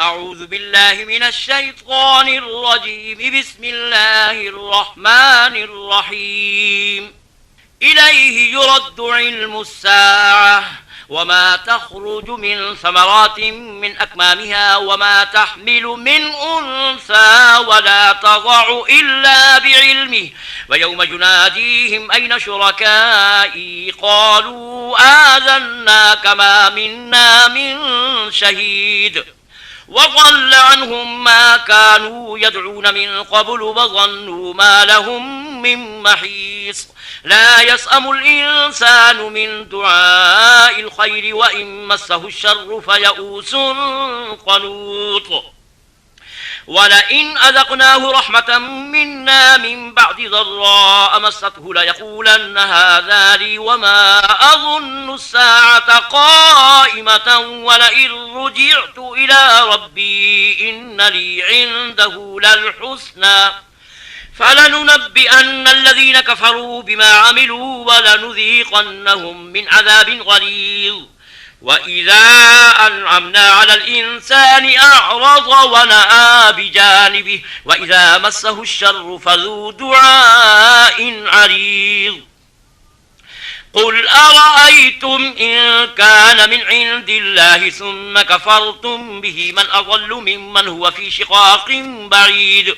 أعوذ بالله من الشيطان الرجيم. بسم الله الرحمن الرحيم. إليه يرد علم الساعة وما تخرج من ثمرات من أكمامها وما تحمل من أنثى ولا تضع إلا بعلمه ويوم يناديهم أين شركائي قالوا آذناك ما منا من شهيد وضل عنهم ما كانوا يدعون من قبل وظنوا ما لهم من محيص. لا يسأم الإنسان من دعاء الخير وإن مسه الشر فيئوس قنوط. ولئن أذقناه رحمة منا من بعد ضراء مسته ليقولن هذا لي وما أظن الساعة قائمة ولئن رجعت إلى ربي إن لي عنده للحسنى فلننبئن الذين كفروا بما عملوا ولنذيقنهم من عذاب غليظ. وإذا أنعمنا على الإنسان أعرض ونأى بجانبه وإذا مسه الشر فذو دعاء عريض. قل أرأيتم إن كان من عند الله ثم كفرتم به من أضل ممن هو في شقاق بعيد.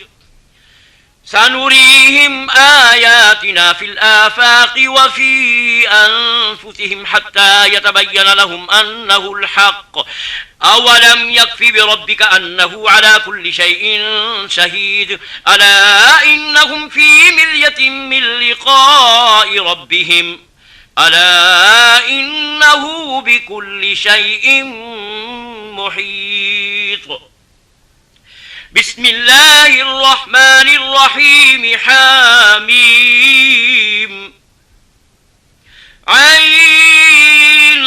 سنريهم آياتنا في الآفاق وفي أنفسهم حتى يتبين لهم أنه الحق. أولم يكف بربك أنه على كل شيء شهيد. ألا إنهم في مرية من لقاء ربهم ألا إنه بكل شيء محيط. بسم الله الرحمن الرحيم. حميم عين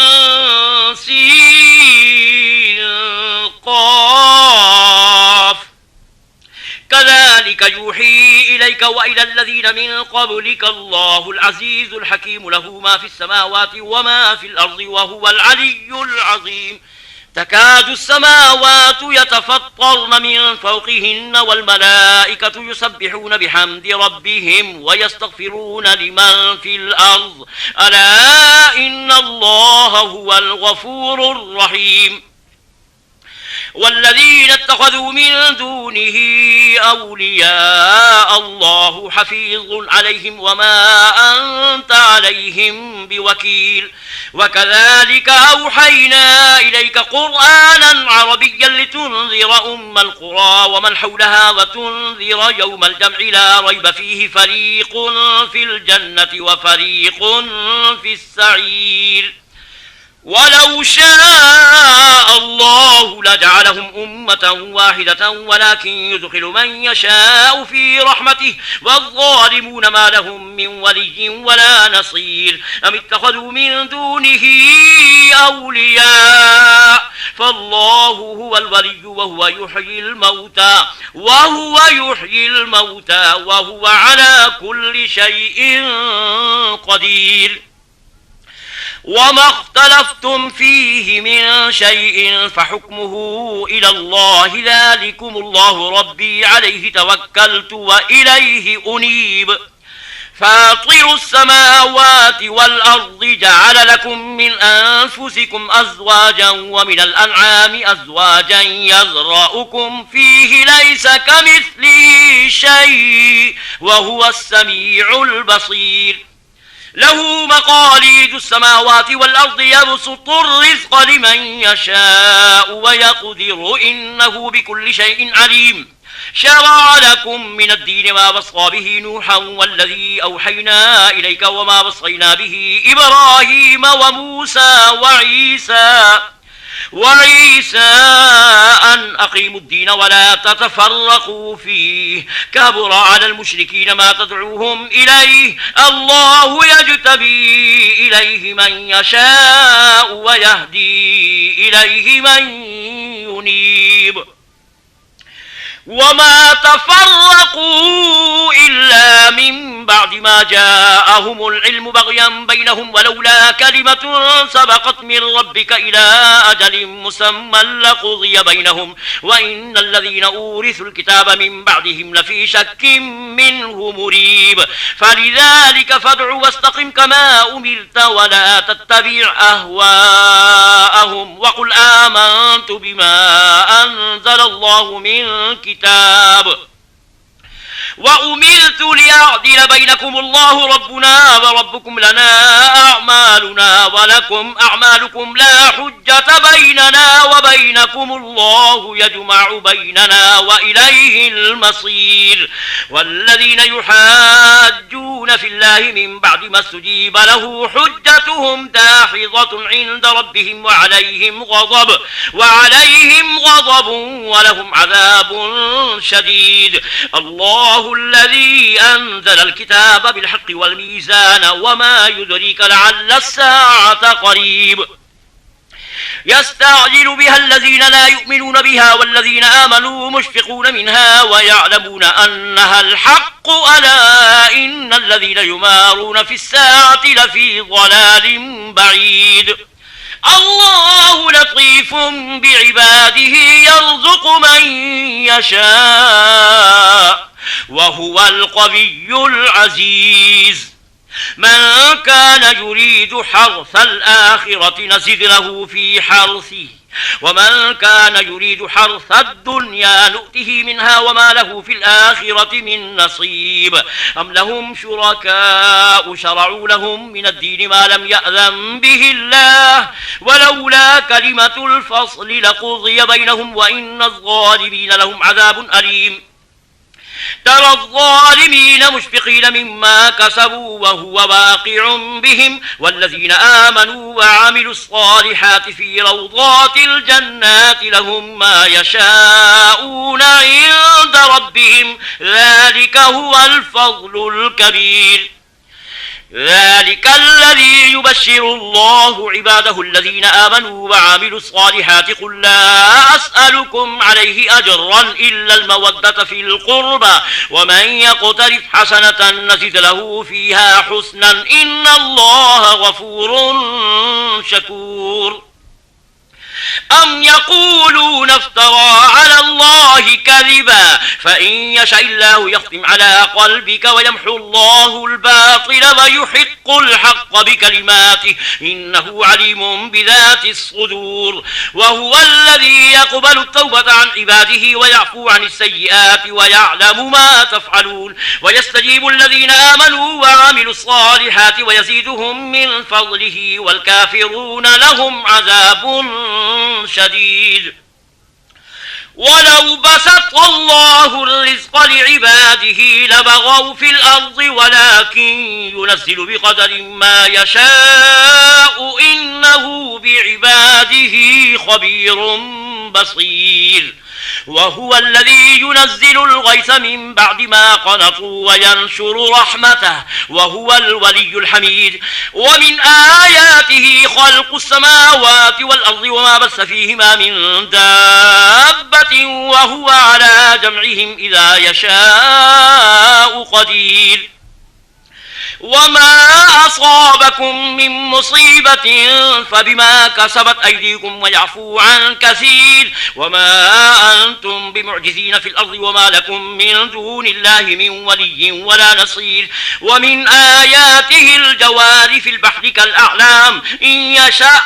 سين قاف. كذلك يوحي إليك وإلى الذين من قبلك الله العزيز الحكيم له ما في السماوات وما في الأرض وهو العلي العظيم. تكاد السماوات يتفطرن من فوقهن والملائكة يسبحون بحمد ربهم ويستغفرون لمن في الأرض ألا إن الله هو الغفور الرحيم. والذين اتخذوا من دونه أولياء الله حفيظ عليهم وما أنت عليهم بوكيل. وكذلك أوحينا إليك قرآنا عربيا لتنذر أم القرى ومن حولها وتنذر يوم الجمع لا ريب فيه فريق في الجنة وفريق في السعير. ولو شاء الله لجعلهم أمة واحدة ولكن يدخل من يشاء في رحمته والظالمون ما لهم من ولي ولا نصير. أم اتخذوا من دونه أولياء فالله هو الولي وهو يحيي الموتى وهو على كل شيء قدير. وما اختلفتم فيه من شيء فحكمه إلى الله ذلكم الله ربي عليه توكلت وإليه أنيب. فاطر السماوات والأرض جعل لكم من أنفسكم أزواجا ومن الأنعام أزواجا يذرأكم فيه ليس كمثله شيء وهو السميع البصير. له مقاليد السماوات والأرض يبسط الرزق لمن يشاء ويقدر إنه بكل شيء عليم. شرع لكم من الدين ما وصى به نوحا والذي أوحينا إليك وما وصينا به إبراهيم وموسى وعيسى أن أقيموا الدين ولا تتفرقوا فيه. كبر على المشركين ما تدعوهم إليه الله يجتبي إليه من يشاء ويهدي إليه من ينيب. وما تفرقوا إلا من بعد ما جاءهم العلم بغيا بينهم ولولا كلمة سبقت من ربك إلى أجل مسمى لقضي بينهم وإن الذين أورثوا الكتاب من بعدهم لفي شك منه مريب فلذلك فادع واستقم كما أمرت ولا تتبع أهواءهم وقل آمنت بما أنزل الله من كتاب وأمرت لأعدل بينكم الله ربنا وربكم لنا أعمالنا ولكم أعمالكم لا حجة بيننا وبينكم الله يجمع بيننا وإليه المصير والذين يحاجون في الله من بعد ما استجيب له حجتهم داحضة عند ربهم وعليهم غضب ولهم عذاب شديد الله الذي أنزل الكتاب بالحق والميزان وما يدريك لعل الساعة قريب يستعجل بها الذين لا يؤمنون بها والذين آمنوا مشفقون منها ويعلمون أنها الحق ألا إن الذين يمارون في الساعة لفي ضلال بعيد الله لطيف بعباده يرزق من يشاء وهو القوي العزيز من كان يريد حرث الآخرة نزد له في حرثه ومن كان يريد حرث الدنيا نؤته منها وما له في الآخرة من نصيب أم لهم شركاء شرعوا لهم من الدين ما لم يأذن به الله ولولا كلمة الفصل لقضي بينهم وإن الظالمين لهم عذاب أليم ترى الظالمين مشفقين مما كسبوا وهو واقع بهم والذين آمنوا وعملوا الصالحات في روضات الجنات لهم ما يشاءون عند ربهم ذلك هو الفضل الكبير ذلك الذي يبشر الله عباده الذين آمنوا وعملوا الصالحات قل لا أسألكم عليه أجرا إلا المودة في القربى ومن يقترف حسنة نزد له فيها حسنا إن الله غفور شكور أم يقولون افترى على الله كذبا فإن يشاء الله يختم على قلبك ويمحو الله الباطل ويحق الحق بكلماته إنه عليم بذات الصدور وهو الذي يقبل التوبة عن عباده ويعفو عن السيئات ويعلم ما تفعلون ويستجيب الذين آمنوا وعملوا الصالحات ويزيدهم من فضله والكافرون لهم عذاب شديد ولو بسط الله الرزق لعباده لبغوا في الأرض ولكن ينزل بقدر ما يشاء إنه بعباده خبير بصير وهو الذي ينزل الغيث من بعد ما قنطوا وينشر رحمته وهو الولي الحميد ومن آياته خلق السماوات والأرض وما بث فيهما من دابة وهو على جمعهم إذا يشاء قدير وما أصابكم من مصيبة فبما كسبت أيديكم ويعفو عن كثير وما أنتم بمعجزين في الأرض وما لكم من دون الله من ولي ولا نصير ومن آياته الجوار في البحر كالأعلام إن يشأ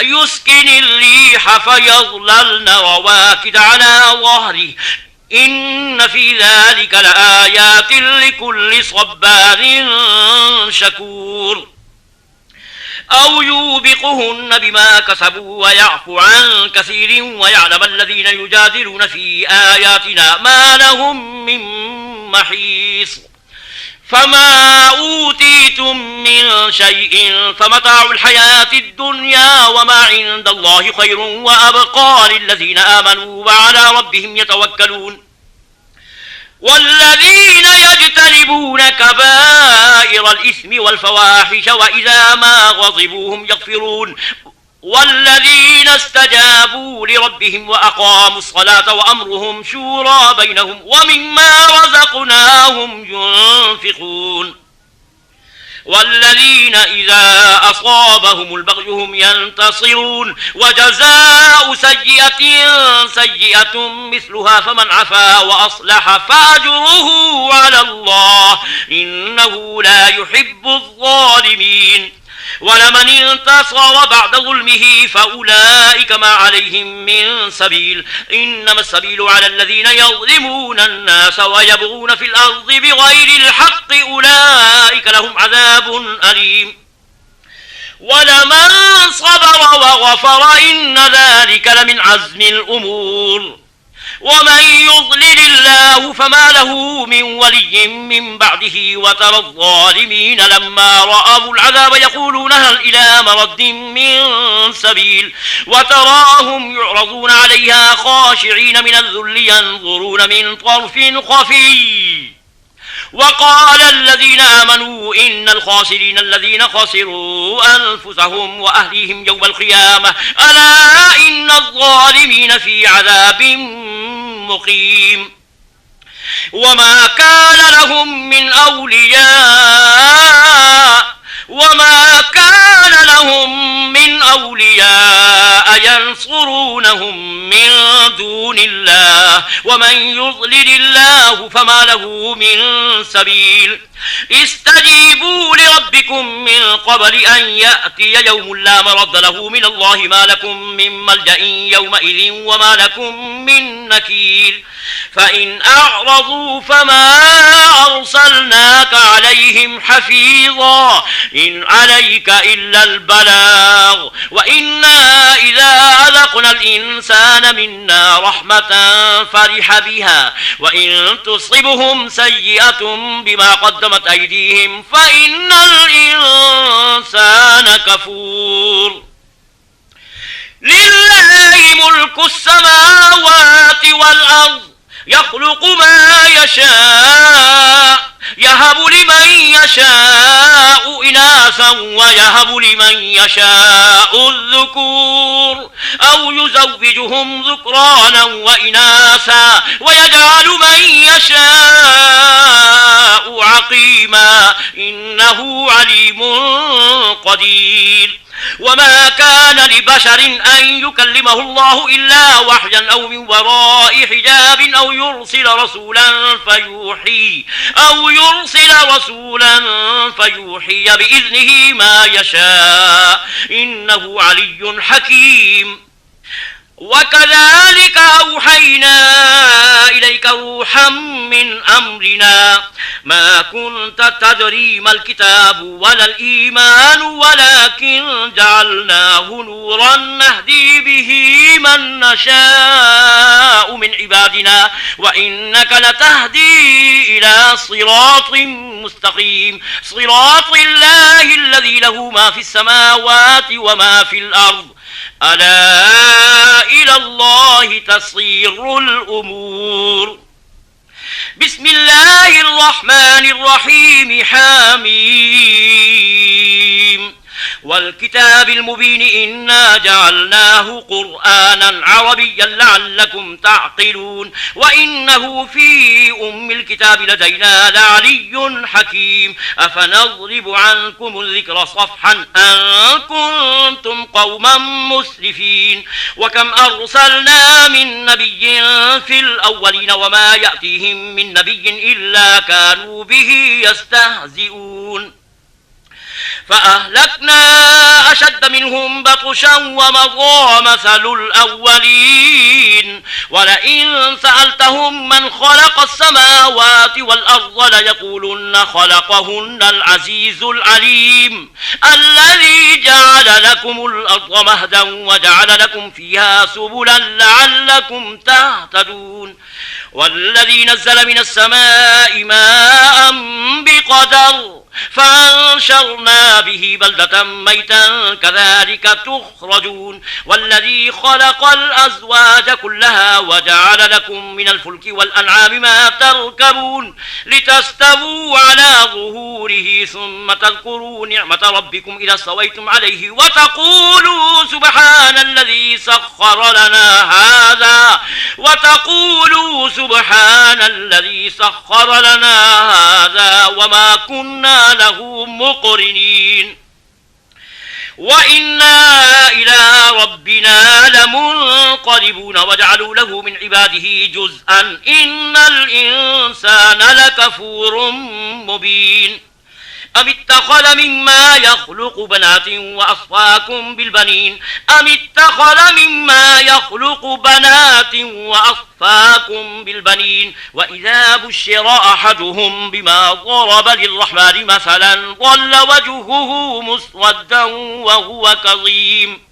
يسكن الريح فيظللن رواكد على ظهره إن في ذلك لآيات لكل صبار شكور أو يوبقهن بما كسبوا ويعفو عن كثير ويعلم الذين يجادلون في آياتنا ما لهم من محيص فما أوتيتم من شيء فمتاع الحياة الدنيا وما عند الله خير وأبقى للذين آمنوا وعلى ربهم يتوكلون والذين يجتنبون كبائر الإثم والفواحش وإذا ما غضبوا هم يغفرون والذين استجابوا لربهم وأقاموا الصلاة وأمرهم شورى بينهم ومما رزقناهم ينفقون والذين إذا أصابهم البغي هم ينتصرون وجزاء سيئة سيئة مثلها فمن عفا وأصلح فأجره على الله إنه لا يحب الظالمين ولمن انتصر بعد ظلمه فأولئك ما عليهم من سبيل إنما السبيل على الذين يظلمون الناس ويبغون في الأرض بغير الحق أولئك لهم عذاب أليم ولمن صبر وغفر إن ذلك لمن عزم الأمور ومن يضلل الله فما له من ولي من بعده وترى الظالمين لما رأوا العذاب يقولون هل إلى مرد من سبيل وتراهم يعرضون عليها خاشعين من الذل ينظرون من طرف خفي وقال الذين آمنوا إن الخاسرين الذين خسروا أنفسهم وأهليهم يوم القيامة ألا إن الظالمين في عذاب مقيم وما كان لهم من أولياء ينصرونهم من دون الله ومن يضلل الله فما له من سبيل استجيبوا لربكم من قبل أن يأتي يوم لا مرد له من الله ما لكم من ملجأ يومئذ وما لكم من نكير فإن أعرضوا فما أرسلناك عليهم حفيظا إن عليك إلا البلاغ وإنا إذا أذقنا الإنسان منا رحمة فرح بها وإن تصبهم سيئة بما قدمت أيديهم فإن الإنسان كفور لله ملك السماوات والأرض يخلق ما يشاء يهب لمن يشاء إناثا ويهب لمن يشاء الذكور أو يزوجهم ذكرانا وإناثا ويجعل من يشاء عقيما إنه عليم قدير وما كان لبشر أن يكلمه الله إلا وحيا أو من وراء حجاب أو يرسل رسولا فيوحي بإذنه ما يشاء إنه علي حكيم وكذلك أوحينا إليك روحا من أمرنا ما كنت تدري ما الكتاب ولا الإيمان ولكن جعلناه نورا نهدي به من نشاء من عبادنا وإنك لتهدي إلى صراط مستقيم صراط الله الذي له ما في السماوات وما في الأرض ألا إلى الله تصير الأمور بسم الله الرحمن الرحيم حميم والكتاب المبين إنا جعلناه قرآنا عربيا لعلكم تعقلون وإنه في أم الكتاب لدينا لعلي حكيم أفنضرب عنكم الذكر صفحا أن كنتم قوما مسرفين وكم أرسلنا من نبي في الأولين وما يأتيهم من نبي إلا كانوا به يستهزئون فأهلكنا أشد منهم بطشا ومضى مثل الأولين ولئن سألتهم من خلق السماوات والأرض ليقولن خلقهن العزيز العليم الذي جعل لكم الأرض مهدا وجعل لكم فيها سبلا لعلكم تهتدون والذي نزل من السماء ماء بقدر فأنشرنا به بلدة ميتا كذلك تخرجون والذي خلق الأزواج كلها وجعل لكم من الفلك والأنعام ما تركبون لتستووا على ظهوره ثم تذكروا نعمة ربكم إذا استويتم عليه وتقولوا سبحان الذي سخر لنا هذا وما كنا له مقرنين وإنا إلى ربنا لمنقلبون وجعلوا له من عباده جزءا إن الإنسان لكفور مبين أم اتخذ مما يخلق بنات وأصفاكم بالبنين وإذا بشر أحدهم بما ضرب للرحمن مثلا ظل وجهه مسودا وهو كظيم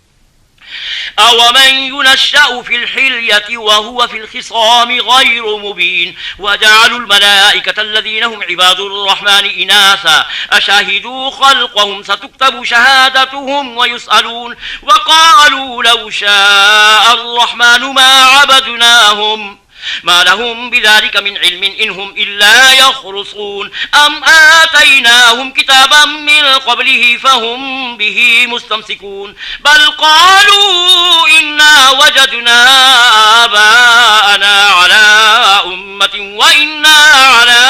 أومن ينشأ في الحلية وهو في الخصام غير مبين وجعلوا الملائكة الذين هم عباد الرحمن إناثا أشهدوا خلقهم ستكتب شهادتهم ويسألون وقالوا لو شاء الرحمن ما عبدناهم ما لهم بذلك من علم إنهم إلا يخرصون أم آتيناهم كتابا من قبله فهم به مستمسكون بل قالوا إنا وجدنا آباءنا على أمة وإنا على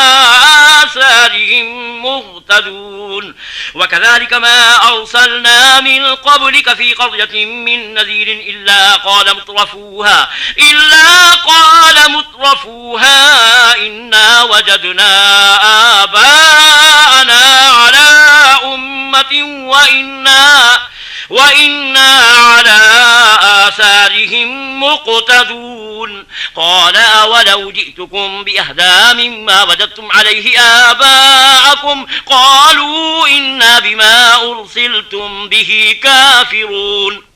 آثارهم مهتدون وكذلك ما أرسلنا من قبلك في قرية من نذير إلا قال مترفوها إنا وجدنا آباءنا على أمة وإنا على آثارهم مقتدون قال أولو جئتكم بأهدى مما وجدتم عليه آباءكم قالوا إنا بما أرسلتم به كافرون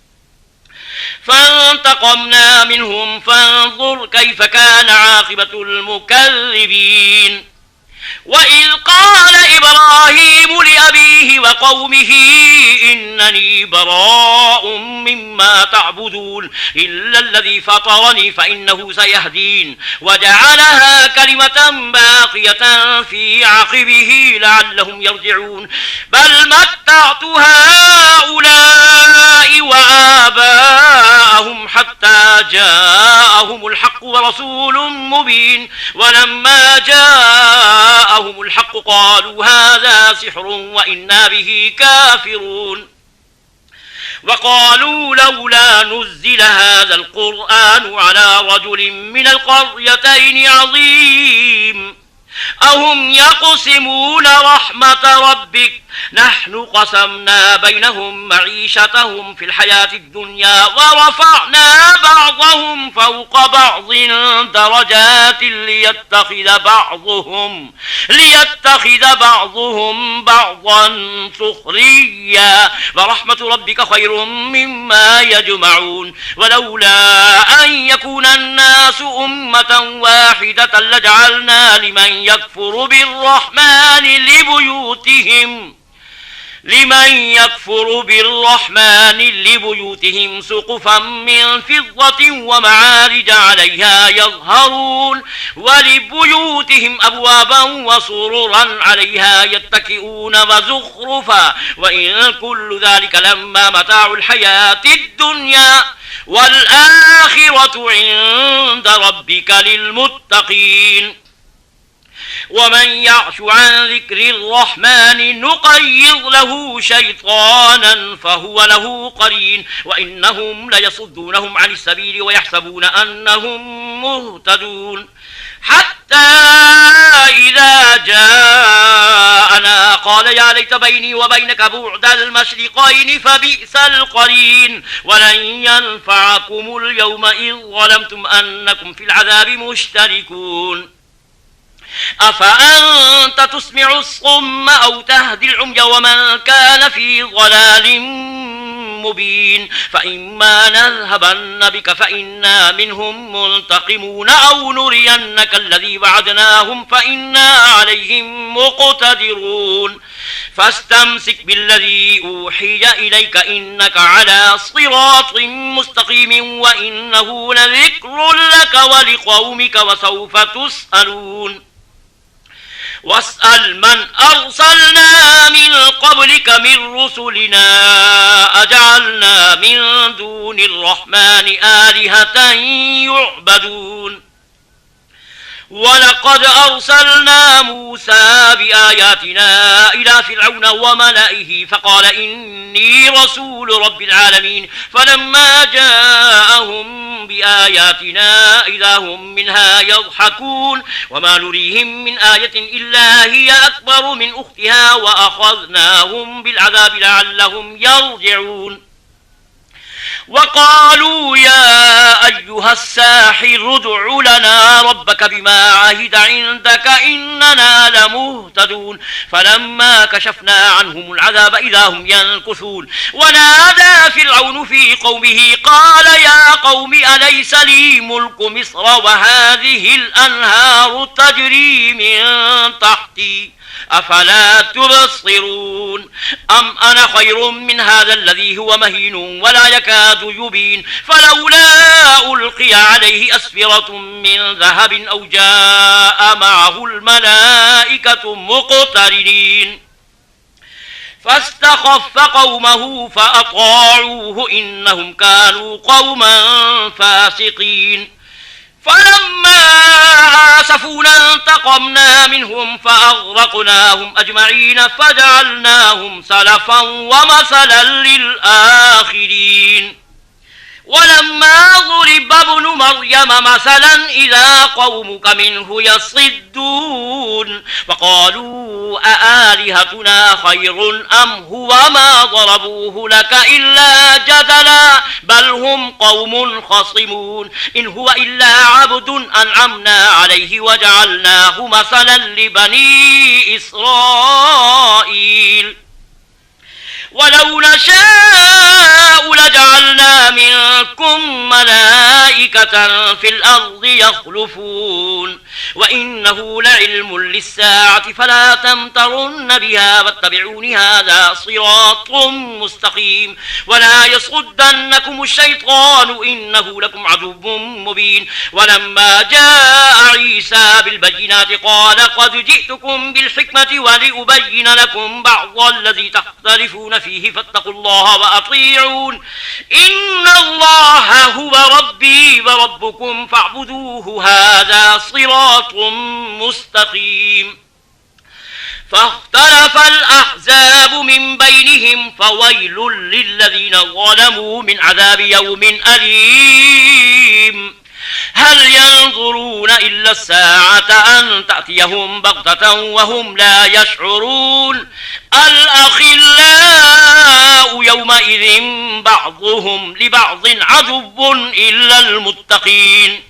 فانتقمنا منهم فانظر كيف كان عاقبة المكذبين وإذ قال إبراهيم لأبيه وقومه إنني براء مما تعبدون إلا الذي فطرني فإنه سيهدين وجعلها كلمة باقية في عقبه لعلهم يرجعون بل متعت هؤلاء وآباءهم حتى جاءهم الحق ورسول مبين ولما جاءهم الحق قالوا هذا سحر وإنا به كافرون وقالوا لولا نزل هذا القرآن على رجل من القريتين عظيم أهم يقسمون رحمة ربك نحن قسمنا بينهم معيشتهم في الحياة الدنيا ورفعنا بعضهم فوق بعض درجات ليتخذ بعضهم بعضا سخريا ورحمة ربك خير مما يجمعون ولولا أن يكون الناس أمة واحدة لجعلنا لمن يكفر بالرحمن لبيوتهم سقفا من فضة ومعارج عليها يظهرون ولبيوتهم أبوابا وسررا عليها يتكئون وزخرفا وإن كل ذلك لما متاع الحياة الدنيا والآخرة عند ربك للمتقين ومن يعش عن ذكر الرحمن نقيض له شيطانا فهو له قرين وإنهم ليصدونهم عن السبيل ويحسبون أنهم مهتدون حتى إذا جاءنا قال يا ليت بيني وبينك بعد المشرقين فبئس القرين ولن ينفعكم اليوم إذ ظلمتم أنكم في العذاب مشتركون أفأنت تسمع الصم أو تهدي العمي ومن كان في ضلال مبين فإما نذهبن بك فإنا منهم منتقمون أو نرينك الذي وعدناهم فإنا عليهم مقتدرون فاستمسك بالذي أوحي إليك إنك على صراط مستقيم وإنه لذكر لك ولقومك وسوف تسألون واسأل من أرسلنا من قبلك من رسلنا أجعلنا من دون الرحمن آلهة يعبدون ولقد أرسلنا موسى بآياتنا إلى فرعون وملئه فقال إني رسول رب العالمين فلما جاءهم بآياتنا إذا هم منها يضحكون وما نريهم من آية إلا هي أكبر من أختها وأخذناهم بالعذاب لعلهم يرجعون وقالوا يا أيها الساحر ادع لنا ربك بما عهد عندك إننا لمهتدون فلما كشفنا عنهم العذاب إذا هم ينكثون ونادى فرعون في قومه قال يا قوم أليس لي ملك مصر وهذه الأنهار تجري من تحتي أفلا تبصرون أم أنا خير من هذا الذي هو مهين ولا يكاد يبين فلولا ألقي عليه أسفرة من ذهب أو جاء معه الملائكة مقترنين فاستخف قومه فأطاعوه إنهم كانوا قوما فاسقين فلما آسفونا انتقمنا منهم فأغرقناهم أجمعين فجعلناهم سلفا ومثلا للآخرين ولما ضرب ابن مريم مثلا إذا قومك منه يصدون وقالوا أآلهتنا خير أم هو ما ضربوه لك إلا جدلا بل هم قوم خصمون إن هو إلا عبد أنعمنا عليه وجعلناه مثلا لبني إسرائيل ولو نشاء لجعلنا منكم ملائكة في الأرض يخلفون وإنه لعلم للساعة فلا تمترن بها واتبعون هذا صراط مستقيم ولا يصدنكم الشيطان إنه لكم عدو مبين ولما جاء عيسى بالبينات قال قد جئتكم بالحكمة ولأبين لكم بعض الذي تختلفون فيه فاتقوا الله وأطيعون إن الله هو ربي وربكم فاعبدوه هذا صراط مستقيم فاختلف الأحزاب من بينهم فويل للذين ظلموا من عذاب يوم أليم هل ينظرون إلا الساعة أن تأتيهم بغتة وهم لا يشعرون الأخلاء يومئذ بعضهم لبعض عدو إلا المتقين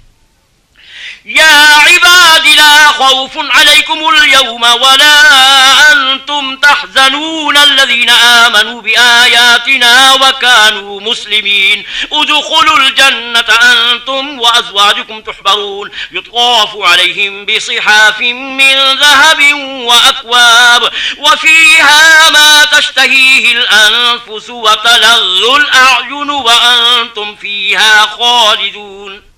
يا عباد لا خوف عليكم اليوم ولا أنتم تحزنون الذين آمنوا بآياتنا وكانوا مسلمين ادخلوا الجنة أنتم وأزواجكم تحبرون يطاف عليهم بصحاف من ذهب وأكواب وفيها ما تشتهيه الأنفس وتلذ الأعين وأنتم فيها خالدون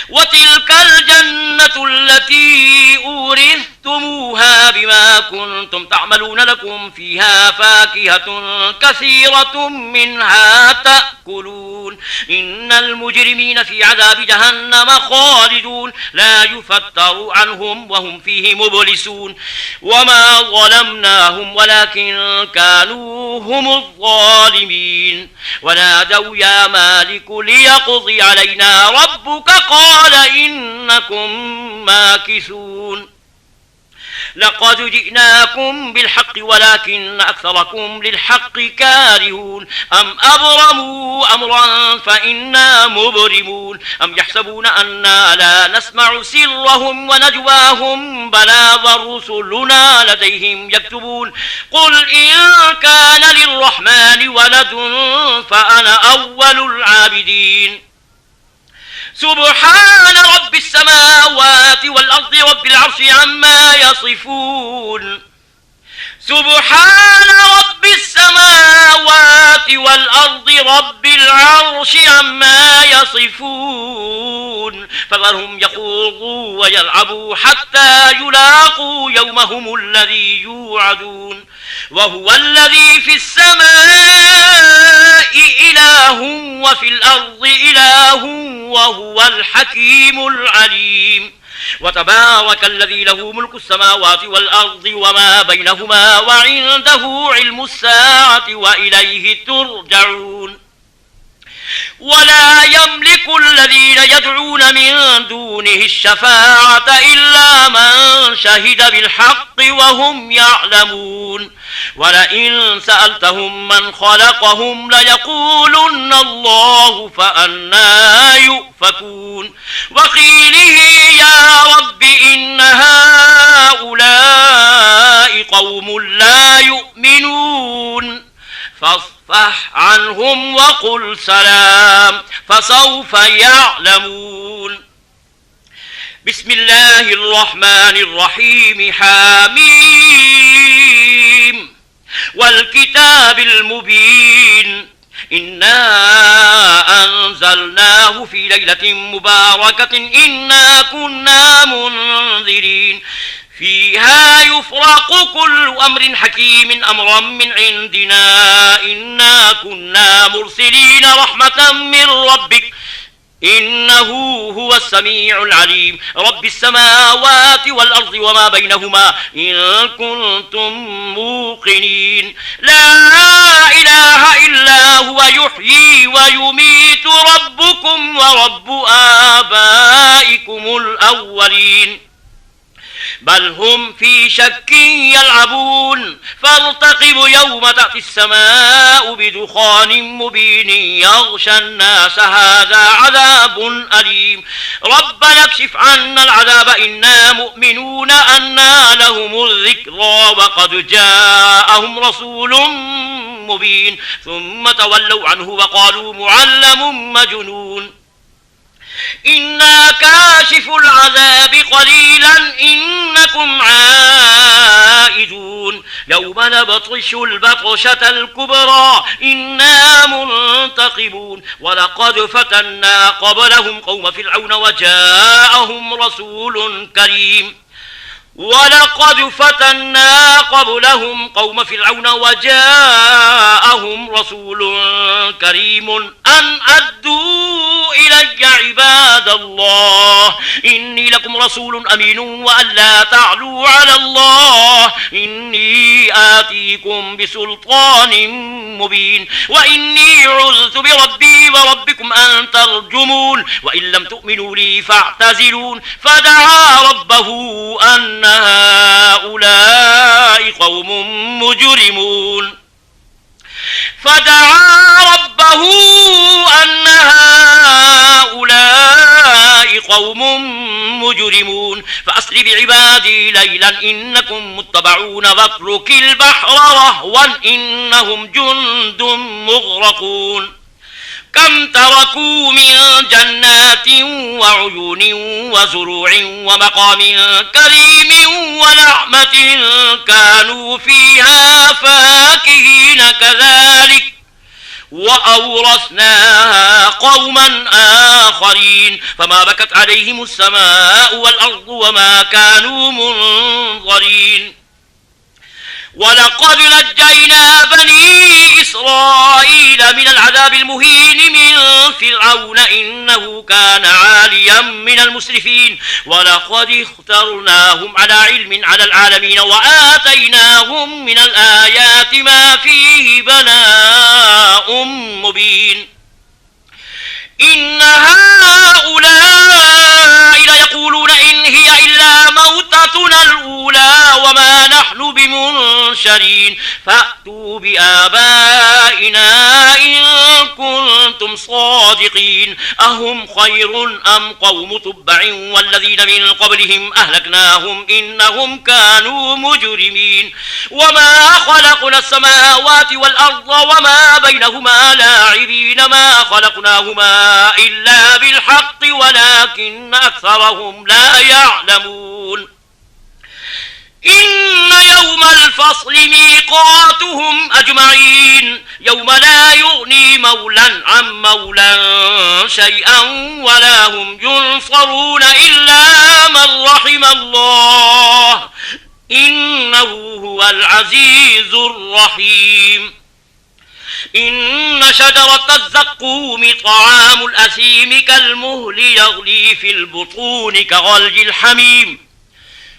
وتلك الجنة التي أورثتموها بما كنتم تعملون لكم فيها فاكهة كثيرة منها تأكلون إن المجرمين في عذاب جهنم خالدون لا يفتر عنهم وهم فيه مبلسون وما ظلمناهم ولكن كانوا هم الظالمين ونادوا يا مالك ليقضي علينا ربك قال إنكم ماكثون لقد جئناكم بالحق ولكن أكثركم للحق كارهون أم أبرموا أمرا فإنا مبرمون أم يحسبون أنا لا نسمع سرهم ونجواهم بلى ورسلنا لديهم يكتبون قل إن كان للرحمن ولد فأنا أول العابدين. سبحان رب السماوات والأرض رب العرش عما يصفون. سبحان رب السماوات والأرض رب العرش عما يصفون. فذرهم يخوضوا ويلعبوا حتى يلاقوا يومهم الذي يوعدون. وهو الذي في السماء إله وفي الأرض إله وهو الحكيم العليم. وتبارك الذي له ملك السماوات والأرض وما بينهما وعنده علم الساعة وإليه ترجعون. ولا يملك الذين يدعون من دونه الشفاعة إلا من شهد بالحق وهم يعلمون. ولئن سألتهم من خلقهم ليقولن الله فأنى يؤفكون. وقيله يا رب إن هؤلاء قوم لا يؤمنون فاصفح عنهم وقل سلام فسوف يعلمون. بسم الله الرحمن الرحيم. حميم والكتاب المبين إنا أنزلناه في ليلة مباركة إنا كنا منذرين فيها يفرق كل أمر حكيم أمرا من عندنا إنا كنا مرسلين رحمة من ربك إنه هو السميع العليم. رب السماوات والأرض وما بينهما إن كنتم موقنين. لا إله إلا هو يحيي ويميت ربكم ورب آبائكم الأولين بل هم في شك يلعبون. فارتقبوا يوم تأتي السماء بدخان مبين يغشى الناس هذا عذاب أليم. ربنا اكشف عنا العذاب إنا مؤمنون أنى لهم الذكرى وقد جاءهم رسول مبين ثم تولوا عنه وقالوا معلم مجنون. إنا كاشف العذاب قليلا إنكم عائدون. يوم نبطش البطشة الكبرى إنا منتقمون. ولقد فتنا قبلهم قوم فرعون وجاءهم رسول كريم. ولقد فتنا قبلهم قوم فرعون وجاءهم رسول كريم أن أدوا إلي عباد الله إني لكم رسول أمين وأن لا تعلوا على الله إني آتيكم بسلطان مبين وإني عذت بربي وربكم أن ترجمون وإن لم تؤمنوا لي فاعتزلون. فدعا ربه أن هؤلاء قوم مجرمون. فدعا ربه أن هؤلاء قوم مجرمون. فأسر بعبادي ليلا إنكم متبعون واترك البحر رهوا إنهم جند مغرقون. كم تركوا من جنات وعيون وزروع ومقام كريم ونعمة كانوا فيها فاكهين كذلك وأورثناها قوما آخرين فما بكت عليهم السماء والأرض وما كانوا منظرين. ولقد نجينا بني إسرائيل من العذاب المهين من فرعون إنه كان عاليا من المسرفين. ولقد اخترناهم على علم على العالمين وآتيناهم من الآيات ما فيه بلاء مبين. إن هؤلاء ليقولون إن هي إلا موتتنا الأولى وما نحن بمنشرين فأتوا بآبائنا إن كنتم صادقين. أهم خير أم قوم تبع والذين من قبلهم أهلكناهم إنهم كانوا مجرمين. وما خلقنا السماوات والأرض وما بينهما لاعبين ما خلقناهما إلا بالحق ولكن أكثرهم لا يعلمون إن يوم الفصل ميقاتهم أجمعين يوم لا يغني مولا عن مولا شيئا ولا هم ينصرون إلا من رحم الله إنه هو العزيز الرحيم إن شجرة الزقوم طعام الأثيم كالمهل يغلي في البطون كغلي الحميم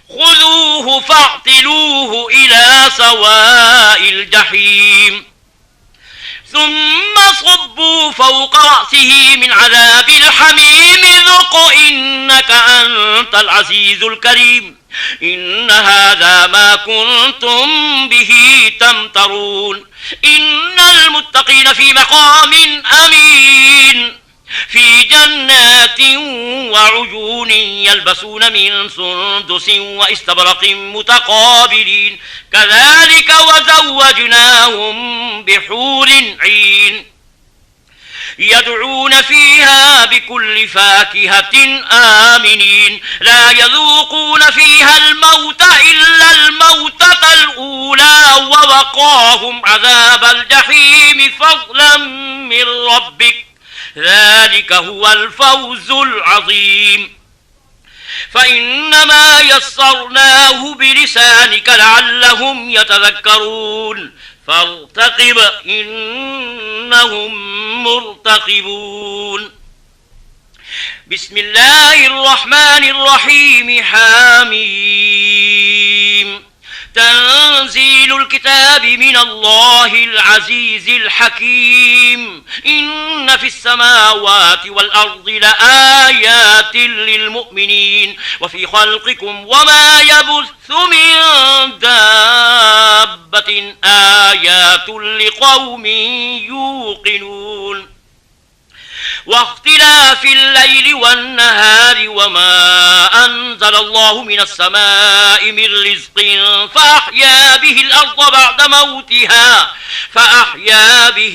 خذوه فاعتلوه إلى سواء الجحيم ثم صبوا فوق رأسه من عذاب الحميم ذق إنك أنت العزيز الكريم إن هذا ما كنتم به تمترون إن المتقين في مقام أمين في جنات وعيون يلبسون من سندس واستبرق متقابلين كذلك وزوجناهم بحور عين يدعون فيها بكل فاكهة آمنين لا يذوقون فيها الموت إلا الموتة الأولى ووقاهم عذاب الجحيم فضلا من ربك ذلك هو الفوز العظيم فإنما يسرناه بلسانك لعلهم يتذكرون فارتقب إنهم مرتقبون بسم الله الرحمن الرحيم حميم تنزيل الكتاب من الله العزيز الحكيم إن في السماوات والأرض لآيات للمؤمنين وفي خلقكم وما يبث من دابة آيات لقوم يوقنون واختلاف الليل والنهار وما أنزل الله من السماء من رزق فأحيا به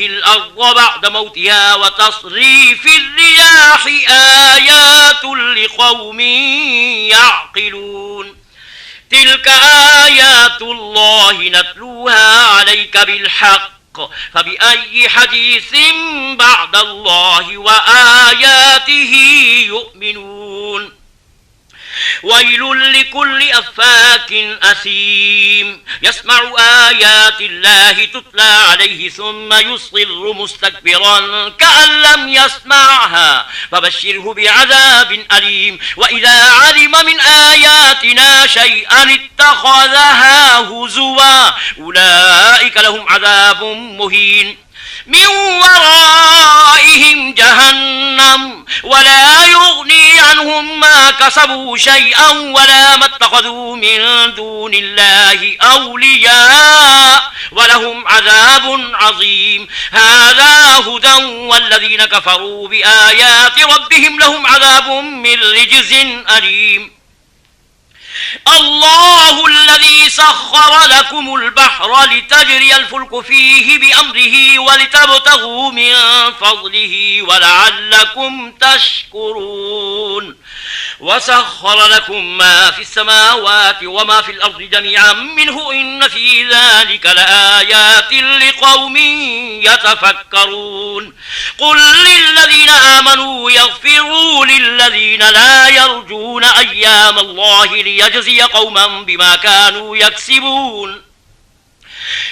الأرض بعد موتها وتصريف الرياح آيات لقوم يعقلون تلك آيات الله نتلوها عليك بالحق فبأي حديث بعد الله وآياته يؤمنون ويل لكل أفاك أثيم يسمع آيات الله تتلى عليه ثم يصر مستكبرا كأن لم يسمعها فبشره بعذاب أليم وإذا علم من آياتنا شيئا اتخذها هزوا أولئك لهم عذاب مهين من ورائهم جهنم ولا يغني عنهم ما كسبوا شيئا ولا ما اتخذوا من دون الله أولياء ولهم عذاب عظيم هذا هدى والذين كفروا بآيات ربهم لهم عذاب من رجز أليم الله الذي سخر لكم البحر لتجري الفلك فيه بأمره ولتبتغوا من فضله ولعلكم تشكرون وسخر لكم ما في السماوات وما في الأرض جميعا منه إن في ذلك لآيات لقوم يتفكرون قل للذين آمنوا يغفروا للذين لا يرجون أيام الله ليجزي قوما بما كانوا يكسبون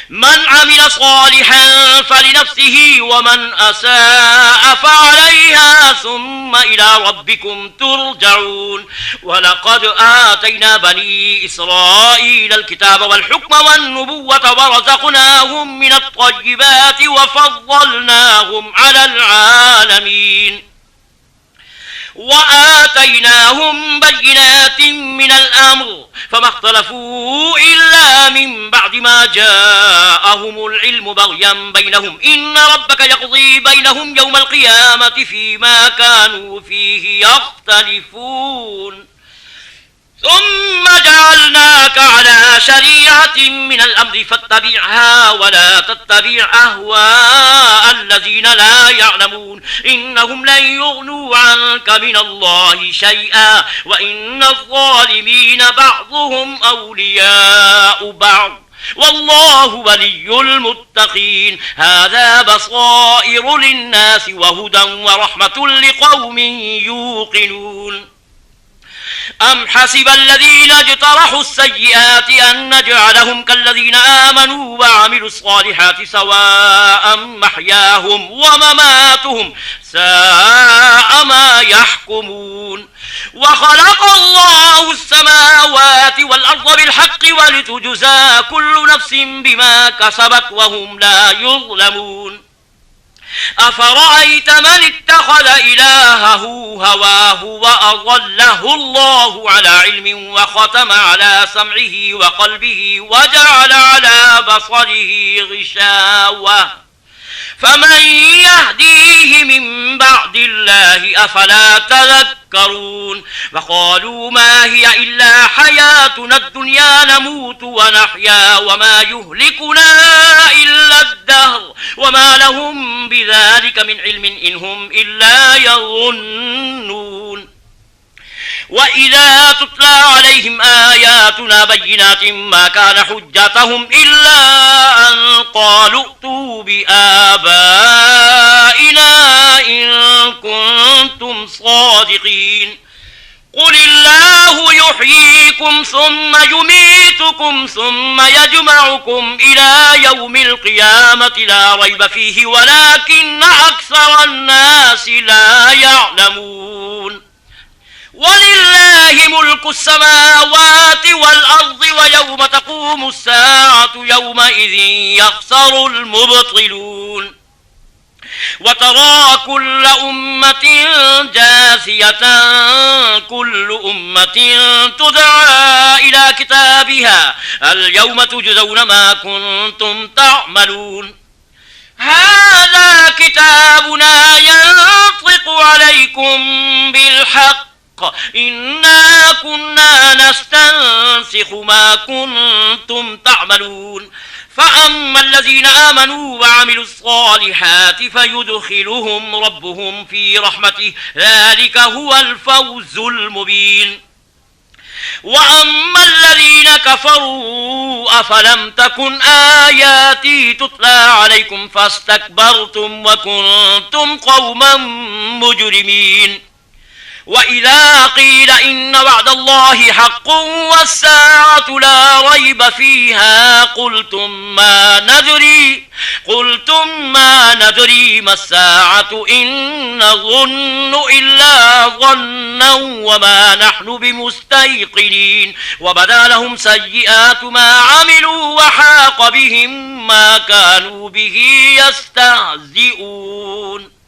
من عمل صالحا فلنفسه ومن أساء فعليها ثم إلى ربكم ترجعون ولقد آتينا بني إسرائيل الكتاب والحكم والنبوة ورزقناهم من الطيبات وفضلناهم على العالمين وآتيناهم بينات من الأمر فما اختلفوا إلا من بعد ما جاءهم العلم بغيا بينهم إن ربك يقضي بينهم يوم القيامة فيما كانوا فيه يختلفون ثم جعلناك على شريعة من الأمر فاتبعها ولا تتبع أهواء الذين لا يعلمون إنهم لن يغنوا عنك من الله شيئا وإن الظالمين بعضهم أولياء بعض والله ولي المتقين هذا بصائر للناس وهدى ورحمة لقوم يوقنون أم حسب الذين اجترحوا السيئات أن نجعلهم كالذين آمنوا وعملوا الصالحات سواء محياهم ومماتهم ساء ما يحكمون وخلق الله السماوات والأرض بالحق ولتجزى كل نفس بما كسبت وهم لا يظلمون أفرأيت من اتخذ إلهه هواه وأضله الله على علم وختم على سمعه وقلبه وجعل على بصره غشاوة فمن يهديه من بعد الله أفلا تذكرون وقالوا ما هي إلا حياتنا الدنيا نموت ونحيا وما يهلكنا إلا الدهر وما لهم بذلك من علم إن هم إلا يظنون وإذا تتلى عليهم آياتنا بينات ما كان حجتهم إلا أن قالوا ائتوا بآبائنا إن كنتم صادقين قل الله يحييكم ثم يميتكم ثم يجمعكم إلى يوم القيامة لا ريب فيه ولكن أكثر الناس لا يعلمون ولله ملك السماوات والأرض ويوم تقوم الساعة يومئذ يخسر المبطلون وترى كل أمة جاثية كل أمة تدعى إلى كتابها اليوم تجزون ما كنتم تعملون هذا كتابنا ينطق عليكم بالحق إنا كنا نستنسخ ما كنتم تعملون فأما الذين آمنوا وعملوا الصالحات فيدخلهم ربهم في رحمته ذلك هو الفوز المبين وأما الذين كفروا أفلم تكن آياتي تتلى عليكم فاستكبرتم وكنتم قوما مجرمين وإذا قيل إن وعد الله حق والساعة لا ريب فيها قلتم ما ندري ما الساعة إن نظن إلا ظنا وما نحن بمستيقنين وبدا لهم سيئات ما عملوا وحاق بهم ما كانوا به يستهزئون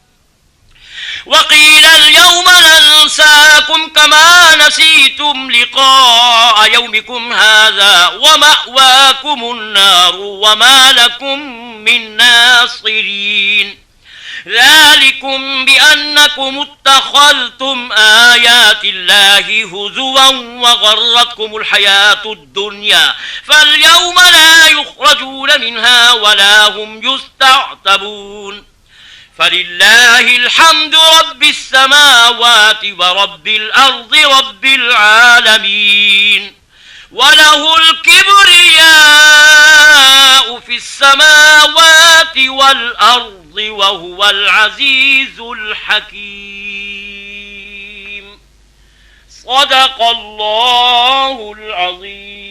وقيل اليوم ننساكم كما نسيتم لقاء يومكم هذا ومأواكم النار وما لكم من ناصرين ذلكم بأنكم اتخذتم آيات الله هزوا وغرتكم الحياة الدنيا فاليوم لا يخرجون منها ولا هم يستعتبون فلله الحمد رب السماوات ورب الأرض رب العالمين وله الكبرياء في السماوات والأرض وهو العزيز الحكيم صدق الله العظيم.